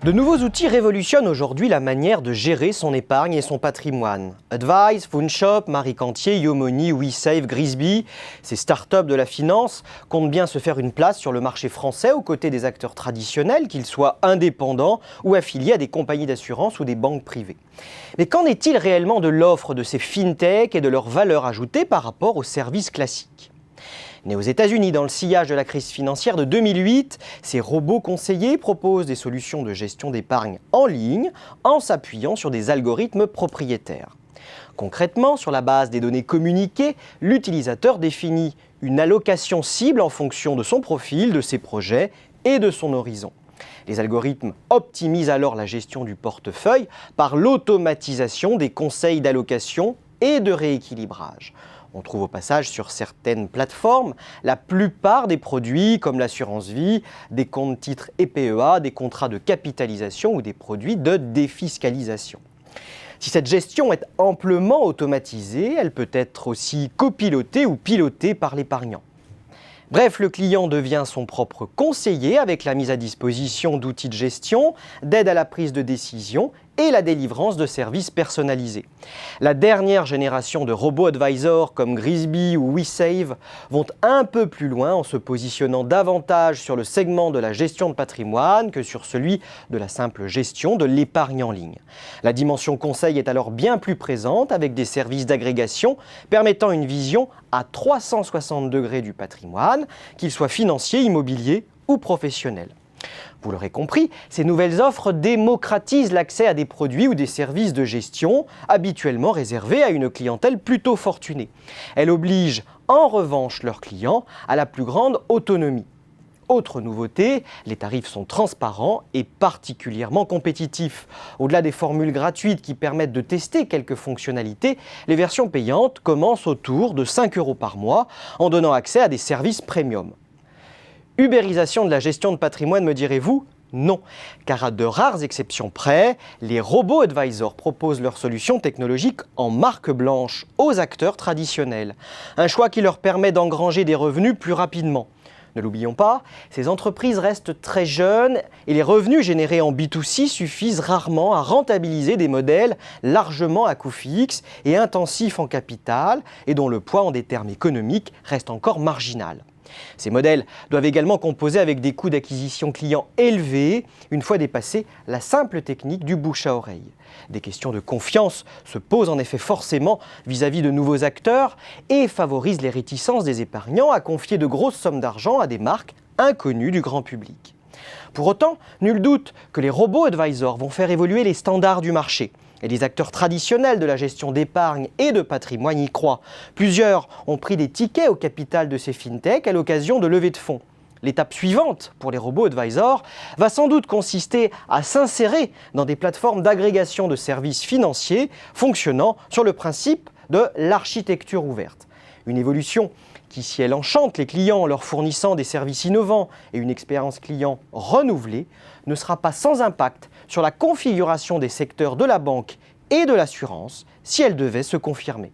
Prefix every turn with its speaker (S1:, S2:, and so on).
S1: De nouveaux outils révolutionnent aujourd'hui la manière de gérer son épargne et son patrimoine. Advice, Foonshop, Marie Cantier, Yomoni, WeSave, Grisby, ces startups de la finance comptent bien se faire une place sur le marché français aux côtés des acteurs traditionnels, qu'ils soient indépendants ou affiliés à des compagnies d'assurance ou des banques privées. Mais qu'en est-il réellement de l'offre de ces fintechs et de leur valeur ajoutée par rapport aux services classiques ? Nés aux États-Unis dans le sillage de la crise financière de 2008, ces robots conseillers proposent des solutions de gestion d'épargne en ligne en s'appuyant sur des algorithmes propriétaires. Concrètement, sur la base des données communiquées, l'utilisateur définit une allocation cible en fonction de son profil, de ses projets et de son horizon. Les algorithmes optimisent alors la gestion du portefeuille par l'automatisation des conseils d'allocation et de rééquilibrage. On trouve au passage sur certaines plateformes la plupart des produits comme l'assurance vie, des comptes titres et PEA, des contrats de capitalisation ou des produits de défiscalisation. Si cette gestion est amplement automatisée, elle peut être aussi copilotée ou pilotée par l'épargnant. Bref, le client devient son propre conseiller avec la mise à disposition d'outils de gestion, d'aide à la prise de décision et la délivrance de services personnalisés. La dernière génération de robots advisors comme Grisby ou WeSave vont un peu plus loin en se positionnant davantage sur le segment de la gestion de patrimoine que sur celui de la simple gestion de l'épargne en ligne. La dimension conseil est alors bien plus présente avec des services d'agrégation permettant une vision à 360 degrés du patrimoine, qu'il soit financier, immobilier ou professionnel. Vous l'aurez compris, ces nouvelles offres démocratisent l'accès à des produits ou des services de gestion habituellement réservés à une clientèle plutôt fortunée. Elles obligent en revanche leurs clients à la plus grande autonomie. Autre nouveauté, les tarifs sont transparents et particulièrement compétitifs. Au-delà des formules gratuites qui permettent de tester quelques fonctionnalités, les versions payantes commencent autour de 5 € par mois en donnant accès à des services premium. Ubérisation de la gestion de patrimoine, me direz-vous ? Non, car à de rares exceptions près, les robots advisors proposent leurs solutions technologiques en marque blanche aux acteurs traditionnels. Un choix qui leur permet d'engranger des revenus plus rapidement. Ne l'oublions pas, ces entreprises restent très jeunes et les revenus générés en B2C suffisent rarement à rentabiliser des modèles largement à coût fixe et intensifs en capital et dont le poids en des termes économiques reste encore marginal. Ces modèles doivent également composer avec des coûts d'acquisition clients élevés une fois dépassée la simple technique du bouche à oreille. Des questions de confiance se posent en effet forcément vis-à-vis de nouveaux acteurs et favorisent les réticences des épargnants à confier de grosses sommes d'argent à des marques inconnues du grand public. Pour autant, nul doute que les robots advisors vont faire évoluer les standards du marché. Et les acteurs traditionnels de la gestion d'épargne et de patrimoine y croient. Plusieurs ont pris des tickets au capital de ces fintechs à l'occasion de levées de fonds. L'étape suivante pour les robots advisors va sans doute consister à s'insérer dans des plateformes d'agrégation de services financiers fonctionnant sur le principe de l'architecture ouverte. Une évolution qui, si elle enchante les clients en leur fournissant des services innovants et une expérience client renouvelée, ne sera pas sans impact sur la configuration des secteurs de la banque et de l'assurance si elle devait se confirmer.